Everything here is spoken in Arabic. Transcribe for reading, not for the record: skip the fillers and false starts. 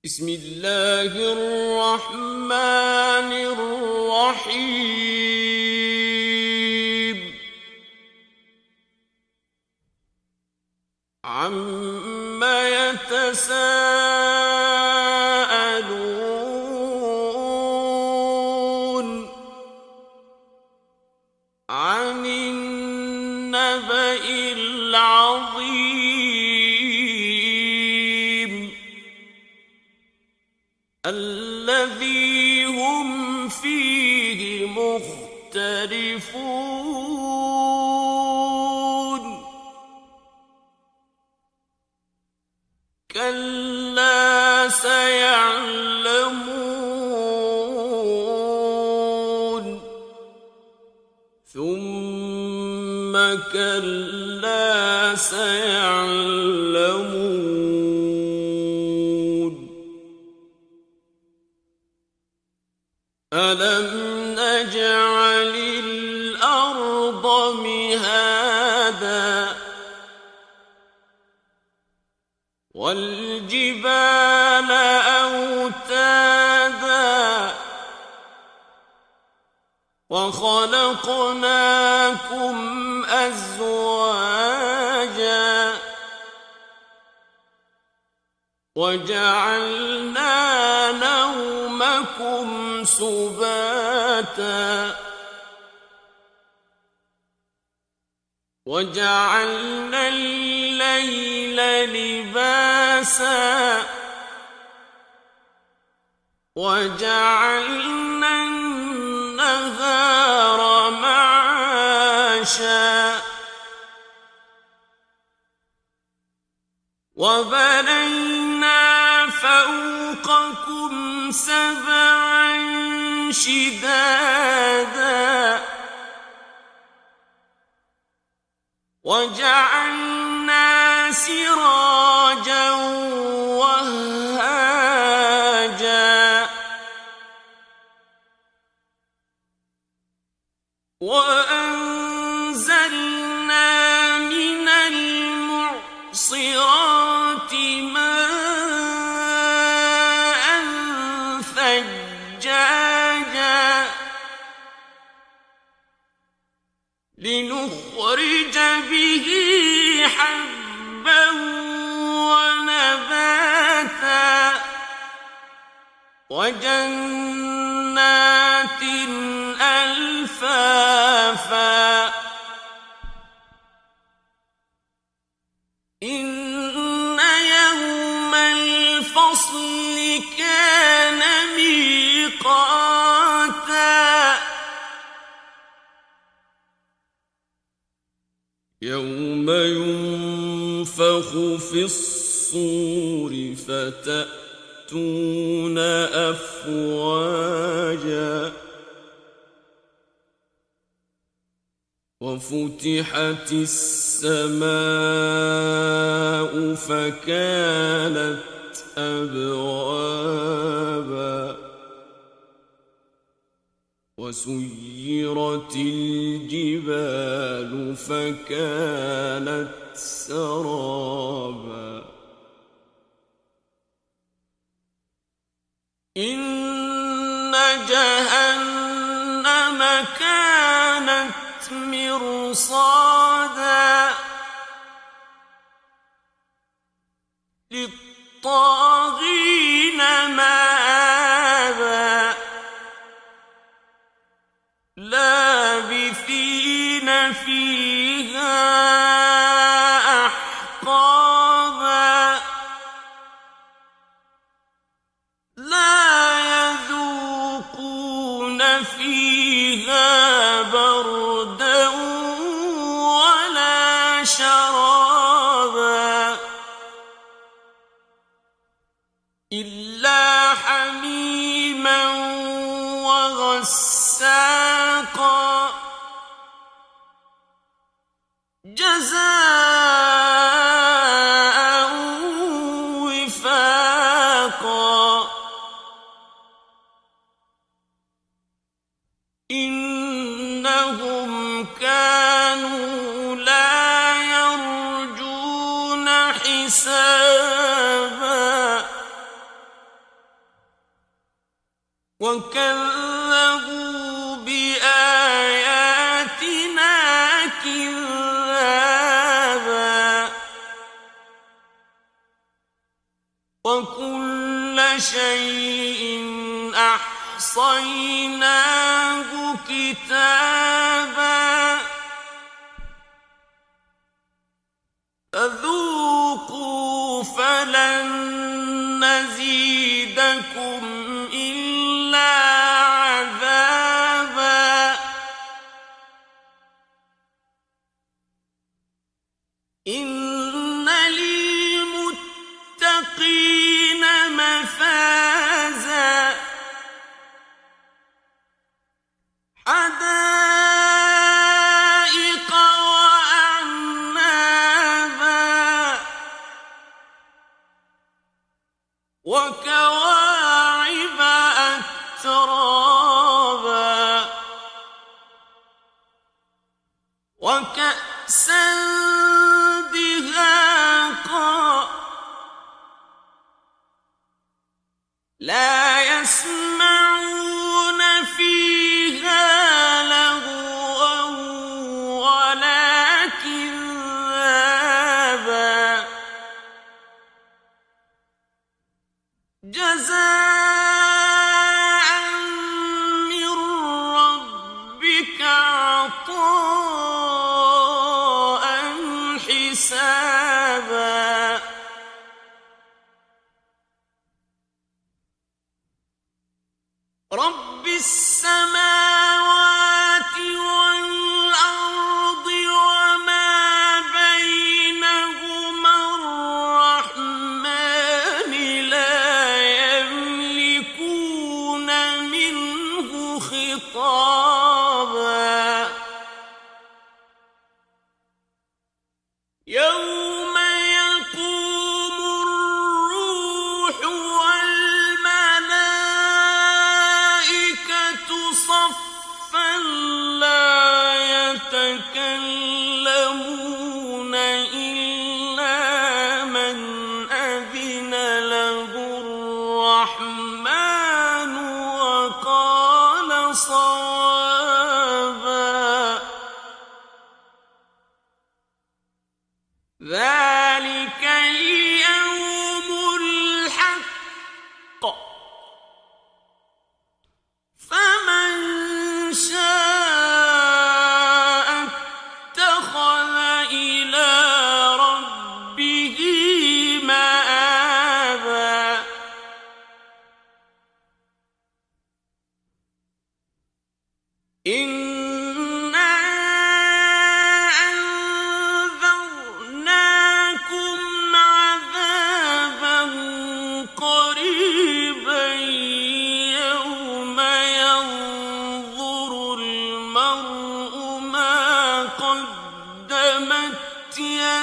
بسم الله الرحمن الرحيم عم يتساءلون عن النبأ العظيم الذي هم فيه مختلفون كلا سيعلمون ثم كلا سيعلمون ألم نجعل الأرض مهادا والجبال أوتادا وخلقناكم أزواجا وجعلنا نومكم سباتا وجعلنا الليل لباسا وجعلنا النهار معاشا وبنينا فوقكم سبعا شدادا وجعلنا سراجا وهاجا وأنزلنا من المعصرات ماء ثجاجا لنخرج به حبا ونباتا وجنات ألفافا إن يوم الفصل كان ميقاتا يوم ينفخ في الصور فتأتون أفواجا وفتحت السماء فكانت أبوابا وسيرت الجبال فكانت سرابا إن جهنم كانت مرصادا للطاغين مآبا لابثين فيها أحقابا لا يذوقون فيها بردا ولا شرابا إلا حميما وغساقا جزاء وفاقا إنهم كانوا لا يرجون حسابا وكذبوا بآياتنا كذابا وكل شيء أحصيناه كتابا فذوقوا فلن نزيدكم إلا عذابا إن للمتقين مفازا حدائق وأعنابا وكواعب أترابا وكأسا دهاقا لا يسمعون فيها لغوا ولا كذابا جزاء من ربك عطاء حسابا رب السماوات والأرض وما بينهما الرحمن لا يملكون منه خطابا يوم يقوم الروح والملائكة صفا لا يتكلمون إلا من أذن له الرحمن وقال صوابا ذلك اليوم الحق فمن شاء اتخذ إلى ربه مآبا إنا أنذرناكم عذابا قريبا يوم ينظر المرء ما قدمت يداه